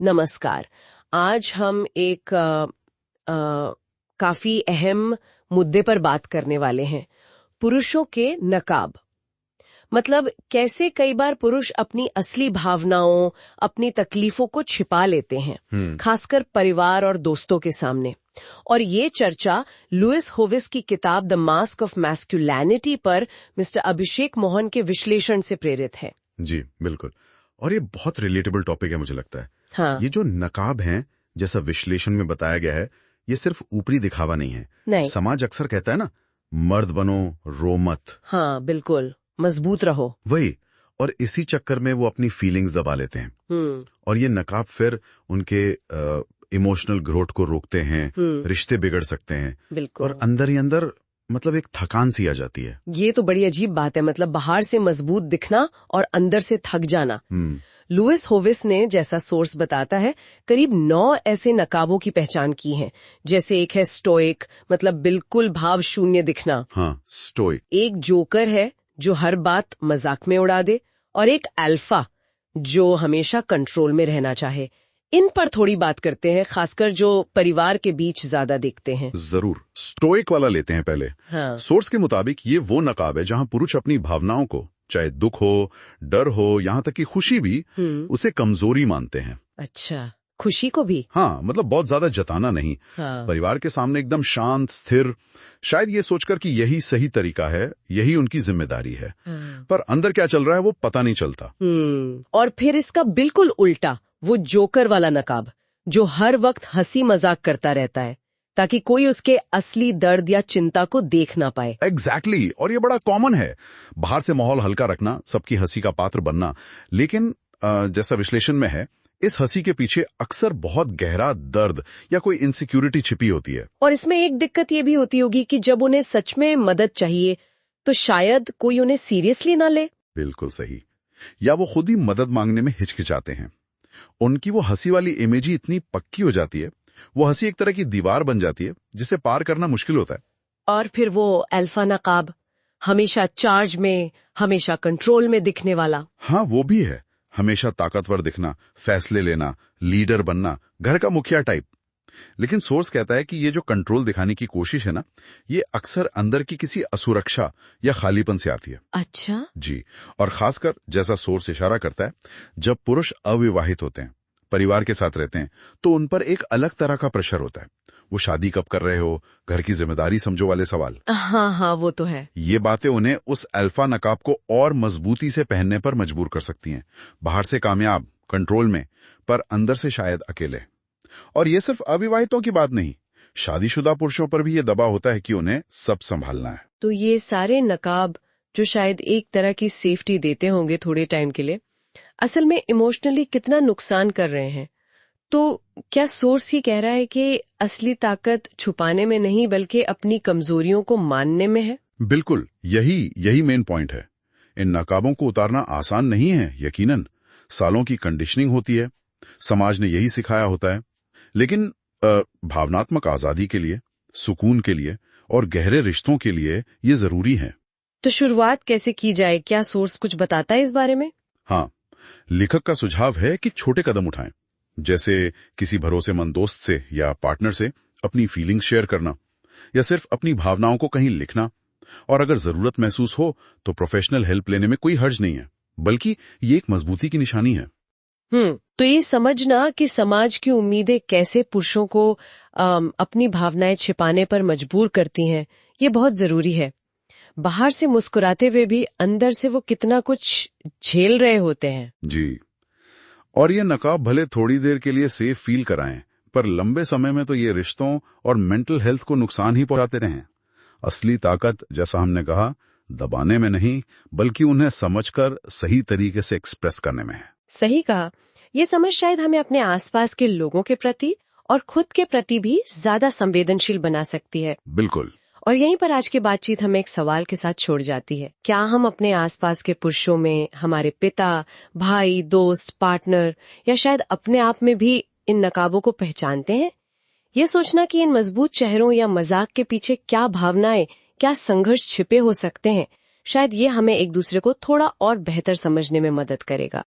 नमस्कार। आज हम एक काफी अहम मुद्दे पर बात करने वाले हैं, पुरुषों के नकाब। मतलब कैसे कई बार पुरुष अपनी असली भावनाओं, अपनी तकलीफों को छिपा लेते हैं, खासकर परिवार और दोस्तों के सामने। और ये चर्चा लुइस होविस की किताब द मास्क ऑफ मैस्कुलिनिटी पर मिस्टर अभिषेक मोहन के विश्लेषण से प्रेरित है। जी बिल्कुल। और ये बहुत रिलेटेबल टॉपिक है मुझे लगता है। हाँ। ये जो नकाब हैं, जैसा विश्लेषण में बताया गया है, ये सिर्फ ऊपरी दिखावा नहीं है। नहीं। समाज अक्सर कहता है ना, मर्द बनो, रो मत। हाँ बिल्कुल, मजबूत रहो। वही। और इसी चक्कर में वो अपनी फीलिंग्स दबा लेते हैं। और ये नकाब फिर उनके इमोशनल ग्रोथ को रोकते हैं, रिश्ते बिगड़ सकते हैं। बिल्कुल। और अंदर ही अंदर मतलब एक थकान सी आ जाती है। ये तो बड़ी अजीब बात है, मतलब बाहर से मजबूत दिखना और अंदर से थक जाना। लुइस होविस ने, जैसा सोर्स बताता है, करीब 9 ऐसे नकाबों की पहचान की है। जैसे एक है स्टोइक, मतलब बिल्कुल भाव शून्य दिखना। हाँ, स्टोइक। एक जोकर है जो हर बात मजाक में उड़ा दे, और एक अल्फा जो हमेशा कंट्रोल में रहना चाहे। इन पर थोड़ी बात करते हैं, खासकर जो परिवार के बीच ज्यादा देखते हैं। जरूर। स्टोइक वाला लेते हैं पहले। हाँ। सोर्स के मुताबिक ये वो नकाब है जहां पुरुष अपनी भावनाओं को, चाहे दुख हो, डर हो, यहाँ तक कि खुशी भी, उसे कमजोरी मानते हैं। अच्छा, खुशी को भी? हाँ, मतलब बहुत ज्यादा जताना नहीं। हाँ। परिवार के सामने एकदम शांत, स्थिर, शायद ये सोचकर कि यही सही तरीका है, यही उनकी जिम्मेदारी है। पर अंदर क्या चल रहा है वो पता नहीं चलता। और फिर इसका बिल्कुल उल्टा, वो जोकर वाला नकाब, जो हर वक्त हंसी मजाक करता रहता है ताकि कोई उसके असली दर्द या चिंता को देख ना पाए। एग्जैक्टली। और ये बड़ा कॉमन है, बाहर से माहौल हल्का रखना, सबकी हंसी का पात्र बनना। लेकिन जैसा विश्लेषण में है, इस हंसी के पीछे अक्सर बहुत गहरा दर्द या कोई इनसिक्योरिटी छिपी होती है। और इसमें एक दिक्कत ये भी होती होगी कि जब उन्हें सच में मदद चाहिए तो शायद कोई उन्हें सीरियसली ना ले। बिल्कुल सही। या वो खुद ही मदद मांगने में हिचकिचाते हैं। उनकी वो हंसी वाली इमेज ही इतनी पक्की हो जाती है, वो हंसी एक तरह की दीवार बन जाती है जिसे पार करना मुश्किल होता है। और फिर वो अल्फा नकाब, हमेशा चार्ज में, हमेशा कंट्रोल में दिखने वाला। हाँ, वो भी है। हमेशा ताकतवर दिखना, फैसले लेना, लीडर बनना, घर का मुखिया टाइप। लेकिन सोर्स कहता है कि ये जो कंट्रोल दिखाने की कोशिश है ना, ये अक्सर अंदर की किसी असुरक्षा या खालीपन से आती है। अच्छा। जी। और खासकर, जैसा सोर्स इशारा करता है, जब पुरुष अविवाहित होते हैं, परिवार के साथ रहते हैं, तो उन पर एक अलग तरह का प्रेशर होता है। वो शादी कब कर रहे हो, घर की जिम्मेदारी समझो वाले सवाल। हाँ हाँ, वो तो है। ये बातें उन्हें उस अल्फा नकाब को और मजबूती से पहनने पर मजबूर कर सकती हैं। बाहर से कामयाब, कंट्रोल में, पर अंदर से शायद अकेले। और ये सिर्फ अविवाहितों की बात नहीं, शादीशुदा पुरुषों पर भी ये दबाव होता है कि उन्हें सब संभालना है। तो ये सारे नकाब, जो शायद एक तरह की सेफ्टी देते होंगे थोड़े टाइम के लिए, असल में इमोशनली कितना नुकसान कर रहे हैं। तो क्या सोर्स ये कह रहा है कि असली ताकत छुपाने में नहीं, बल्कि अपनी कमजोरियों को मानने में है? बिल्कुल, यही मेन पॉइंट है। इन नकाबों को उतारना आसान नहीं है, यकीनन। सालों की कंडीशनिंग होती है, समाज ने यही सिखाया होता है। लेकिन भावनात्मक आजादी के लिए, सुकून के लिए और गहरे रिश्तों के लिए ये जरूरी है। तो शुरुआत कैसे की जाए? क्या सोर्स कुछ बताता है इस बारे में? हाँ, लेखक का सुझाव है कि छोटे कदम उठाएं, जैसे किसी भरोसेमंद दोस्त से या पार्टनर से अपनी फीलिंग्स शेयर करना, या सिर्फ अपनी भावनाओं को कहीं लिखना। और अगर जरूरत महसूस हो तो प्रोफेशनल हेल्प लेने में कोई हर्ज नहीं है, बल्कि ये एक मजबूती की निशानी है। तो ये समझना कि समाज की उम्मीदें कैसे पुरुषों को अपनी भावनाएं छिपाने पर मजबूर करती हैं, ये बहुत जरूरी है। बाहर से मुस्कुराते हुए भी अंदर से वो कितना कुछ झेल रहे होते हैं। जी। और ये नकाब भले थोड़ी देर के लिए सेफ फील कराएं, पर लंबे समय में तो ये रिश्तों और मेंटल हेल्थ को नुकसान ही पहुंचाते हैं। असली ताकत, जैसा हमने कहा, दबाने में नहीं, बल्कि उन्हें समझकर सही तरीके से एक्सप्रेस करने में है। सही कहा। ये समझ शायद हमें अपने आसपास के लोगों के प्रति और खुद के प्रति भी ज्यादा संवेदनशील बना सकती है। बिल्कुल। और यहीं पर आज की बातचीत हमें एक सवाल के साथ छोड़ जाती है। क्या हम अपने आसपास के पुरुषों में, हमारे पिता, भाई, दोस्त, पार्टनर, या शायद अपने आप में भी इन नकाबों को पहचानते हैं? ये सोचना कि इन मजबूत चेहरों या मजाक के पीछे क्या भावनाएं, क्या संघर्ष छिपे हो सकते हैं, शायद ये हमें एक दूसरे को थोड़ा और बेहतर समझने में मदद करेगा।